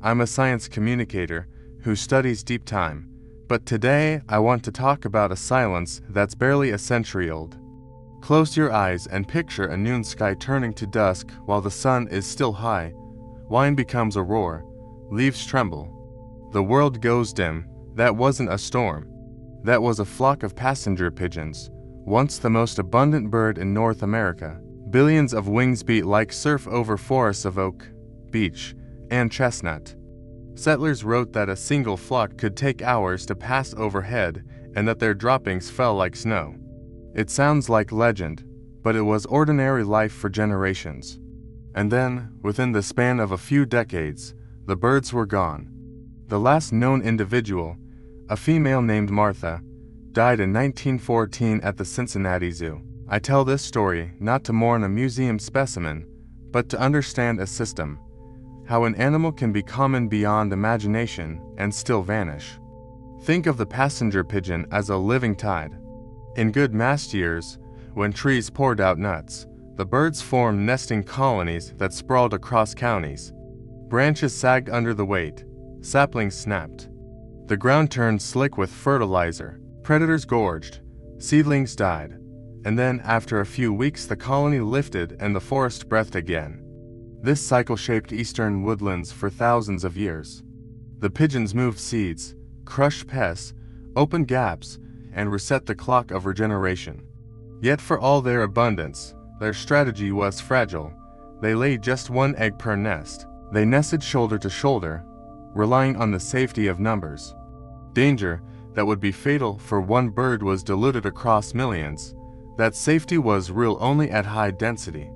I'm a science communicator who studies deep time, but today I want to talk about a silence that's barely a century old. Close your eyes and picture a noon sky turning to dusk while the sun is still high. Wine becomes a roar, leaves tremble. The world goes dim. That wasn't a storm. That was a flock of passenger pigeons, once the most abundant bird in North America. Billions of wings beat like surf over forests of oak, beech, and chestnut. Settlers wrote that a single flock could take hours to pass overhead and that their droppings fell like snow. It sounds like legend, but it was ordinary life for generations. And then, within the span of a few decades, the birds were gone. The last known individual, a female named Martha, died in 1914 at the Cincinnati Zoo. I tell this story not to mourn a museum specimen, but to understand a system, how an animal can be common beyond imagination and still vanish. Think of the passenger pigeon as a living tide. In good mast years, when trees poured out nuts, the birds formed nesting colonies that sprawled across counties. Branches sagged under the weight, saplings snapped. The ground turned slick with fertilizer, predators gorged, seedlings died, and then after a few weeks the colony lifted and the forest breathed again. This cycle shaped eastern woodlands for thousands of years. The pigeons moved seeds, crushed pests, opened gaps, and reset the clock of regeneration. Yet for all their abundance, their strategy was fragile. They laid just one egg per nest. They nested shoulder to shoulder, relying on the safety of numbers. Danger that would be fatal for one bird was diluted across millions. That safety was real only at high density.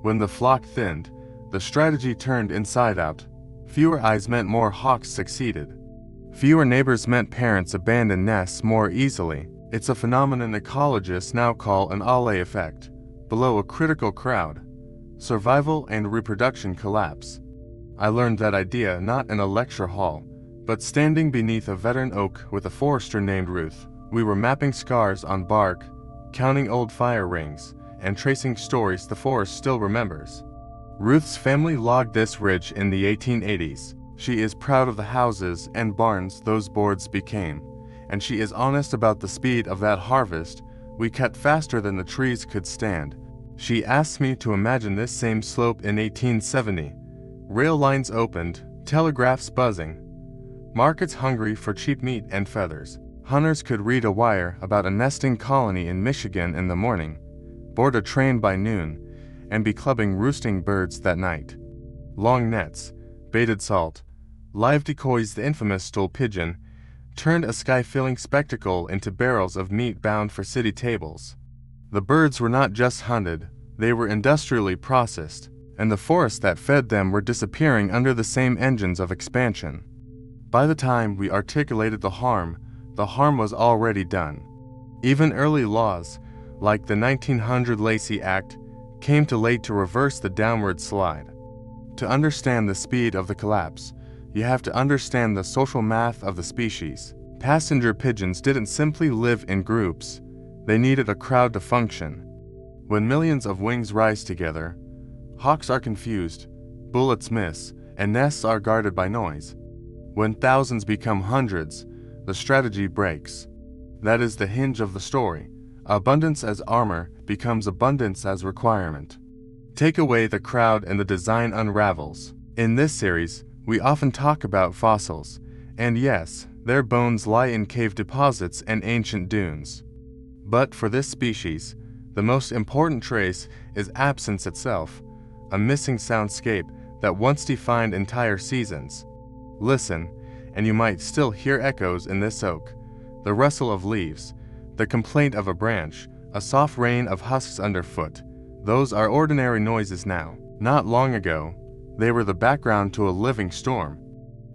When the flock thinned, the strategy turned inside out. Fewer eyes meant more hawks succeeded. Fewer neighbors meant parents abandoned nests more easily. It's a phenomenon ecologists now call an Allais effect. Below a critical crowd, survival and reproduction collapse. I learned that idea not in a lecture hall, but standing beneath a veteran oak with a forester named Ruth. We were mapping scars on bark, counting old fire rings, and tracing stories the forest still remembers. Ruth's family logged this ridge in the 1880s. She is proud of the houses and barns those boards became, and she is honest about the speed of that harvest. We cut faster than the trees could stand. She asked me to imagine this same slope in 1870. Rail lines opened, telegraphs buzzing, markets hungry for cheap meat and feathers. Hunters could read a wire about a nesting colony in Michigan in the morning, board a train by noon, and be clubbing roosting birds that night. Long nets, baited salt, live decoys, the infamous stool pigeon, turned a sky-filling spectacle into barrels of meat bound for city tables. The birds were not just hunted, they were industrially processed, and the forests that fed them were disappearing under the same engines of expansion. By the time we articulated the harm was already done. Even early laws, like the 1900 Lacey Act, came too late to reverse the downward slide. To understand the speed of the collapse, you have to understand the social math of the species. Passenger pigeons didn't simply live in groups, they needed a crowd to function. When millions of wings rise together, hawks are confused, bullets miss, and nests are guarded by noise. When thousands become hundreds, the strategy breaks. That is the hinge of the story. Abundance as armor becomes abundance as requirement. Take away the crowd and the design unravels. In this series, we often talk about fossils, and yes, their bones lie in cave deposits and ancient dunes. But for this species, the most important trace is absence itself, a missing soundscape that once defined entire seasons. Listen, and you might still hear echoes in this oak, the rustle of leaves, the complaint of a branch, a soft rain of husks underfoot. Those are ordinary noises now. Not long ago, they were the background to a living storm.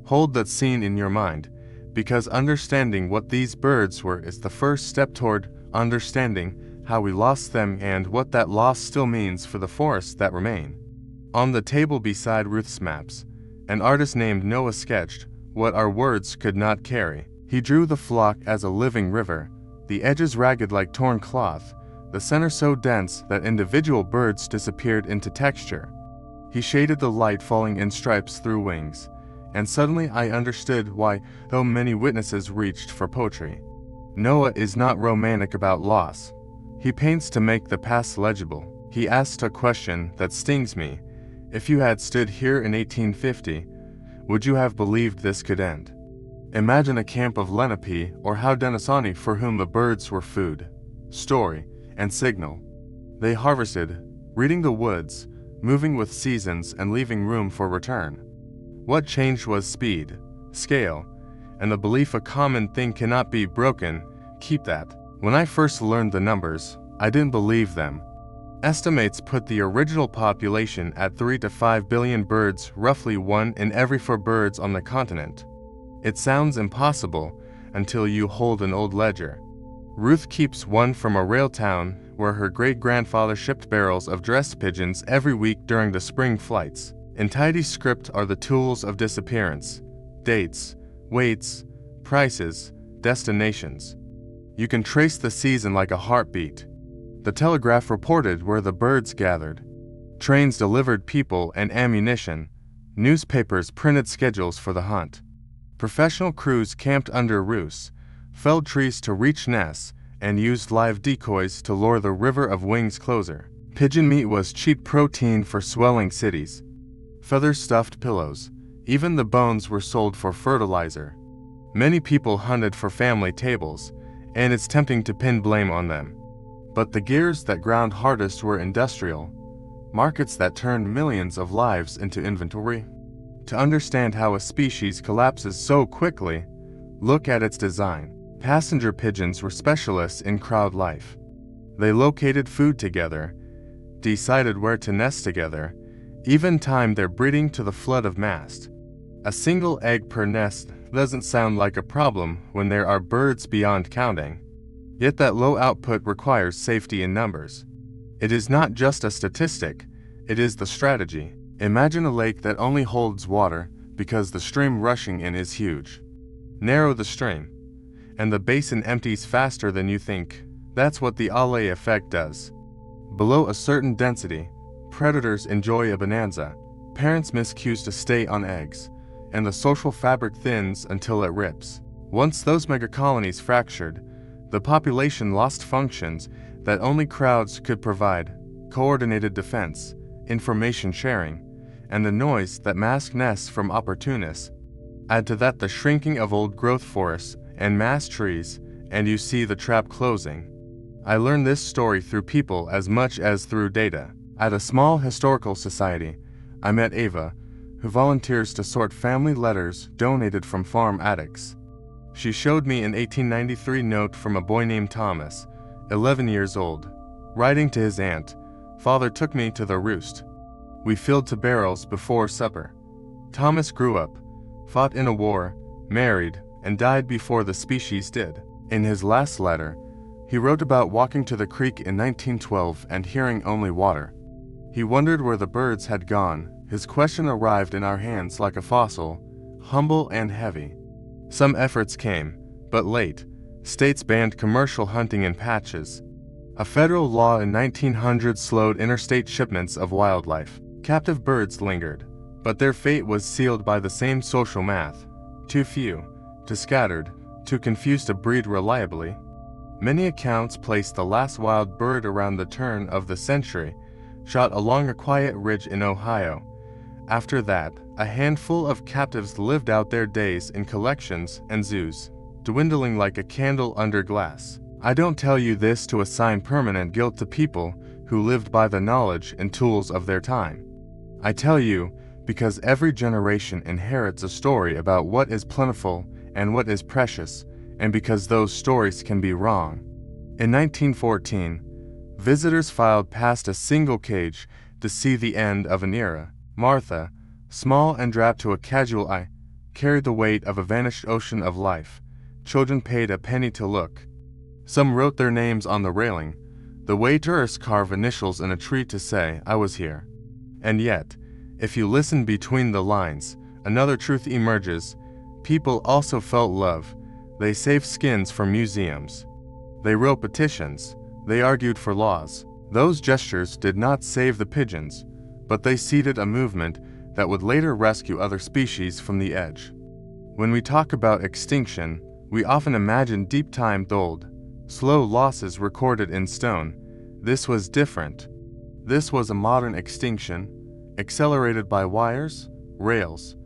Hold that scene in your mind, because understanding what these birds were is the first step toward understanding how we lost them and what that loss still means for the forests that remain. On the table beside Ruth's maps, an artist named Noah sketched what our words could not carry. He drew the flock as a living river, the edges ragged like torn cloth, the center so dense that individual birds disappeared into texture. He shaded the light falling in stripes through wings, and suddenly I understood why so many witnesses reached for poetry. Noah is not romantic about loss. He paints to make the past legible. He asked a question that stings me. If you had stood here in 1850, would you have believed this could end? Imagine a camp of Lenape or Haudenosaunee for whom the birds were food, story, and signal. They harvested, reading the woods, moving with seasons and leaving room for return. What changed was speed, scale, and the belief a common thing cannot be broken. Keep that. When I first learned the numbers, I didn't believe them. Estimates put the original population at 3 to 5 billion birds, roughly 1 in every 4 birds on the continent. It sounds impossible until you hold an old ledger. Ruth keeps one from a rail town where her great-grandfather shipped barrels of dressed pigeons every week during the spring flights. In tidy script are the tools of disappearance: dates, weights, prices, destinations. You can trace the season like a heartbeat. The telegraph reported where the birds gathered. Trains delivered people and ammunition. Newspapers printed schedules for the hunt. Professional crews camped under roofs, felled trees to reach nests, and used live decoys to lure the river of wings closer. Pigeon meat was cheap protein for swelling cities. Feather stuffed pillows. Even the bones were sold for fertilizer. Many people hunted for family tables, and it's tempting to pin blame on them. But the gears that ground hardest were industrial, markets that turned millions of lives into inventory. To understand how a species collapses so quickly, look at its design. Passenger pigeons were specialists in crowd life. They located food together, decided where to nest together, even timed their breeding to the flood of mast. A single egg per nest doesn't sound like a problem when there are birds beyond counting. Yet that low output requires safety in numbers. It is not just a statistic, it is the strategy. Imagine a lake that only holds water because the stream rushing in is huge. Narrow the stream, and the basin empties faster than you think. That's what the Allais effect does. Below a certain density, predators enjoy a bonanza. Parents miss cues to stay on eggs, and the social fabric thins until it rips. Once those megacolonies fractured, the population lost functions that only crowds could provide: coordinated defense, information sharing, and the noise that masked nests from opportunists. Add to that the shrinking of old-growth forests and mass trees, and you see the trap closing. I learned this story through people as much as through data. At a small historical society, I met Ava, who volunteers to sort family letters donated from farm attics. She showed me an 1893 note from a boy named Thomas, 11 years old. Writing to his aunt, "Father took me to the roost. We filled 2 barrels before supper." Thomas grew up, fought in a war, married, and died before the species did. In his last letter, he wrote about walking to the creek in 1912 and hearing only water. He wondered where the birds had gone. His question arrived in our hands like a fossil, humble and heavy. Some efforts came, but late. States banned commercial hunting in patches. A federal law in 1900 slowed interstate shipments of wildlife. Captive birds lingered, but their fate was sealed by the same social math: too few, too scattered, too confused to breed reliably. Many accounts place the last wild bird around the turn of the century, shot along a quiet ridge in Ohio. After that, a handful of captives lived out their days in collections and zoos, dwindling like a candle under glass. I don't tell you this to assign permanent guilt to people who lived by the knowledge and tools of their time. I tell you because every generation inherits a story about what is plentiful and what is precious, and because those stories can be wrong. In 1914, visitors filed past a single cage to see the end of an era. Martha, small and draped to a casual eye, carried the weight of a vanished ocean of life. Children paid a penny to look. Some wrote their names on the railing. The waiters carved initials in a tree to say, "I was here." And yet, if you listen between the lines, another truth emerges. People also felt love. They saved skins for museums. They wrote petitions. They argued for laws. Those gestures did not save the pigeons, but they seeded a movement that would later rescue other species from the edge. When we talk about extinction, we often imagine deep time told, slow losses recorded in stone. This was different. This was a modern extinction, accelerated by wires, rails,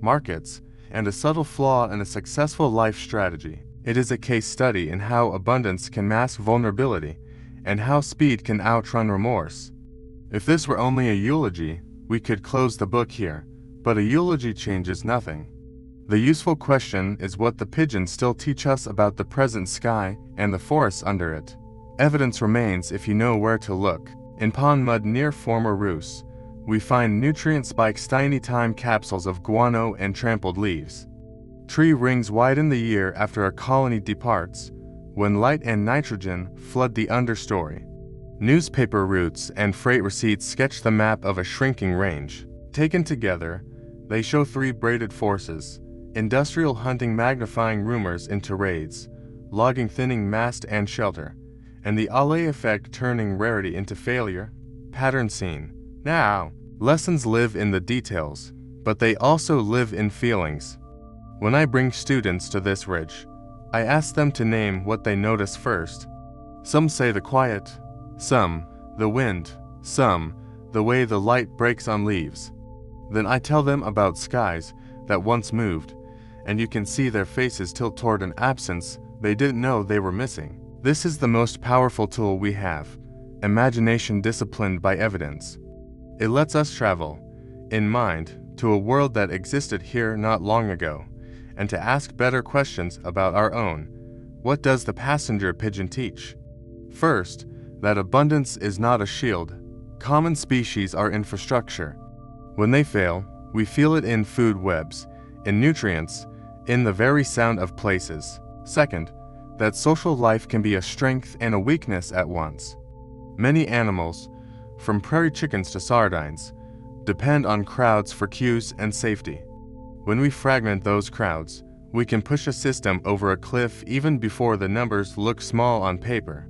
markets, and a subtle flaw in a successful life strategy. It is a case study in how abundance can mask vulnerability, and how speed can outrun remorse. If this were only a eulogy, we could close the book here, but a eulogy changes nothing. The useful question is what the pigeons still teach us about the present sky and the forests under it. Evidence remains if you know where to look. In pond mud near former roosts, we find nutrient spikes, tiny time capsules of guano and trampled leaves. Tree rings widen the year after a colony departs, when light and nitrogen flood the understory. Newspaper routes and freight receipts sketch the map of a shrinking range. Taken together, they show three braided forces: industrial hunting magnifying rumors into raids, logging thinning mast and shelter, and the Allais effect turning rarity into failure. Pattern seen. Now, lessons live in the details, but they also live in feelings. When I bring students to this ridge, I ask them to name what they notice first. Some say the quiet, some the wind, some the way the light breaks on leaves. Then I tell them about skies that once moved, and you can see their faces tilt toward an absence they didn't know they were missing. This is the most powerful tool we have, imagination disciplined by evidence. It lets us travel, in mind, to a world that existed here not long ago, and to ask better questions about our own. What does the passenger pigeon teach? First, that abundance is not a shield. Common species are infrastructure. When they fail, we feel it in food webs, in nutrients, in the very sound of places. Second, that social life can be a strength and a weakness at once. Many animals, from prairie chickens to sardines, depend on crowds for cues and safety. When we fragment those crowds, we can push a system over a cliff even before the numbers look small on paper.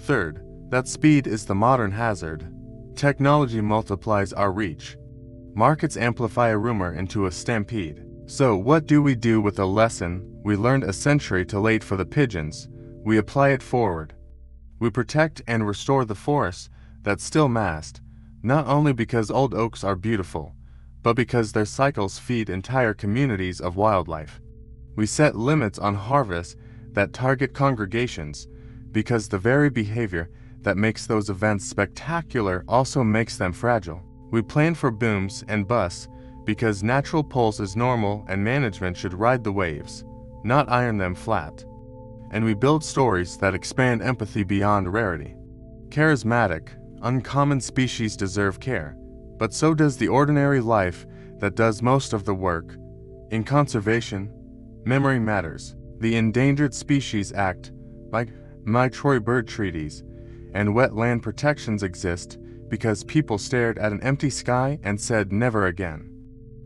Third, that speed is the modern hazard. Technology multiplies our reach. Markets amplify a rumor into a stampede. So what do we do with a lesson we learned a century too late for the pigeons? We apply it forward. We protect and restore the forests that still mast, not only because old oaks are beautiful, but because their cycles feed entire communities of wildlife. We set limits on harvests that target congregations, because the very behavior that makes those events spectacular also makes them fragile. We plan for booms and busts, because natural pulse is normal and management should ride the waves, not iron them flat. And we build stories that expand empathy beyond rarity. Charismatic, uncommon species deserve care, but so does the ordinary life that does most of the work. In conservation, memory matters. The Endangered Species Act, like my Troy bird treaties, and wetland protections exist because people stared at an empty sky and said never again.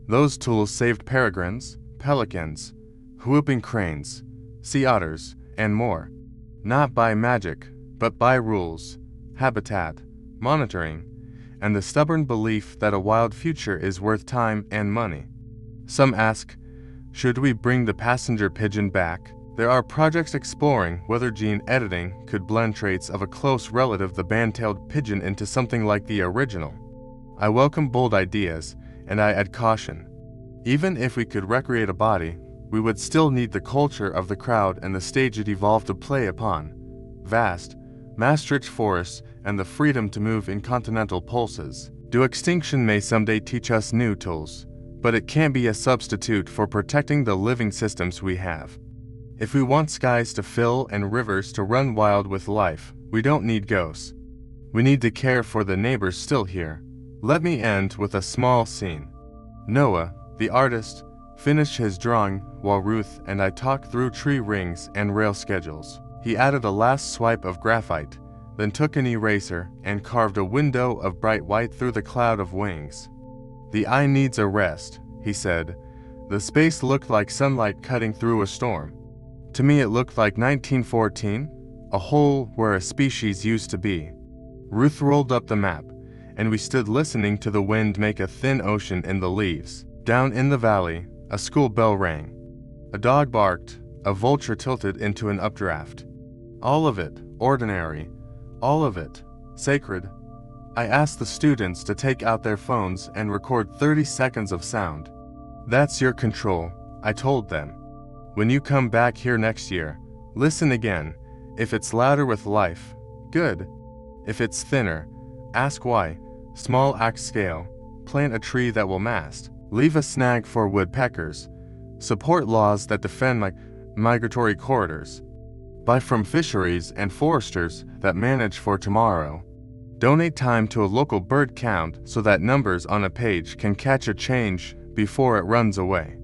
Those tools saved peregrines, pelicans, whooping cranes, sea otters, and more. Not by magic, but by rules, habitat, monitoring, and the stubborn belief that a wild future is worth time and money. Some ask, should we bring the passenger pigeon back? There are projects exploring whether gene editing could blend traits of a close relative, the band-tailed pigeon, into something like the original. I welcome bold ideas, and I add caution. Even if we could recreate a body, we would still need the culture of the crowd and the stage it evolved to play upon. Vast, mass-rich forests and the freedom to move in continental pulses. Extinction may someday teach us new tools, but it can't be a substitute for protecting the living systems we have. If we want skies to fill and rivers to run wild with life, we don't need ghosts. We need to care for the neighbors still here. Let me end with a small scene. Noah, the artist, finished his drawing while Ruth and I talked through tree rings and rail schedules. He added a last swipe of graphite, then took an eraser and carved a window of bright white through the cloud of wings. The eye needs a rest, he said. The space looked like sunlight cutting through a storm. To me it looked like 1914, a hole where a species used to be. Ruth rolled up the map, and we stood listening to the wind make a thin ocean in the leaves. Down in the valley, a school bell rang. A dog barked, a vulture tilted into an updraft. All of it, ordinary. All of it, sacred. I asked the students to take out their phones and record 30 seconds of sound. That's your control, I told them. When you come back here next year, listen again. If it's louder with life, good. If it's thinner, ask why. Small act scale. Plant a tree that will mast. Leave a snag for woodpeckers. Support laws that defend migratory corridors. Buy from fisheries and foresters that manage for tomorrow. Donate time to a local bird count so that numbers on a page can catch a change before it runs away.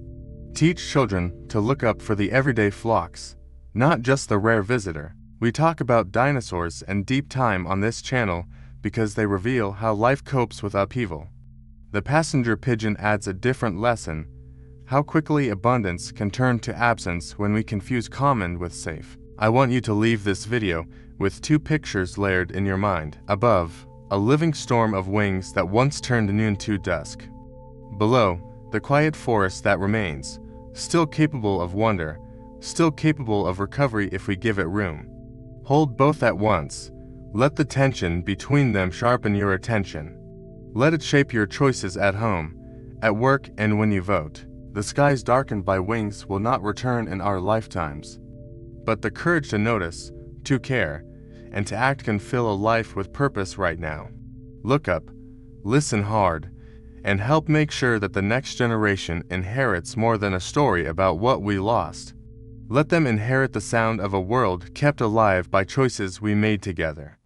Teach children to look up for the everyday flocks, not just the rare visitor. We talk about dinosaurs and deep time on this channel because they reveal how life copes with upheaval. The passenger pigeon adds a different lesson, how quickly abundance can turn to absence when we confuse common with safe. I want you to leave this video with two pictures layered in your mind. Above, a living storm of wings that once turned noon to dusk. Below, the quiet forest that remains, still capable of wonder, still capable of recovery if we give it room. Hold both at once. Let the tension between them sharpen your attention. Let it shape your choices at home, at work, and when you vote. The skies darkened by wings will not return in our lifetimes. But the courage to notice, to care, and to act can fill a life with purpose right now. Look up, listen hard, and help make sure that the next generation inherits more than a story about what we lost. Let them inherit the sound of a world kept alive by choices we made together.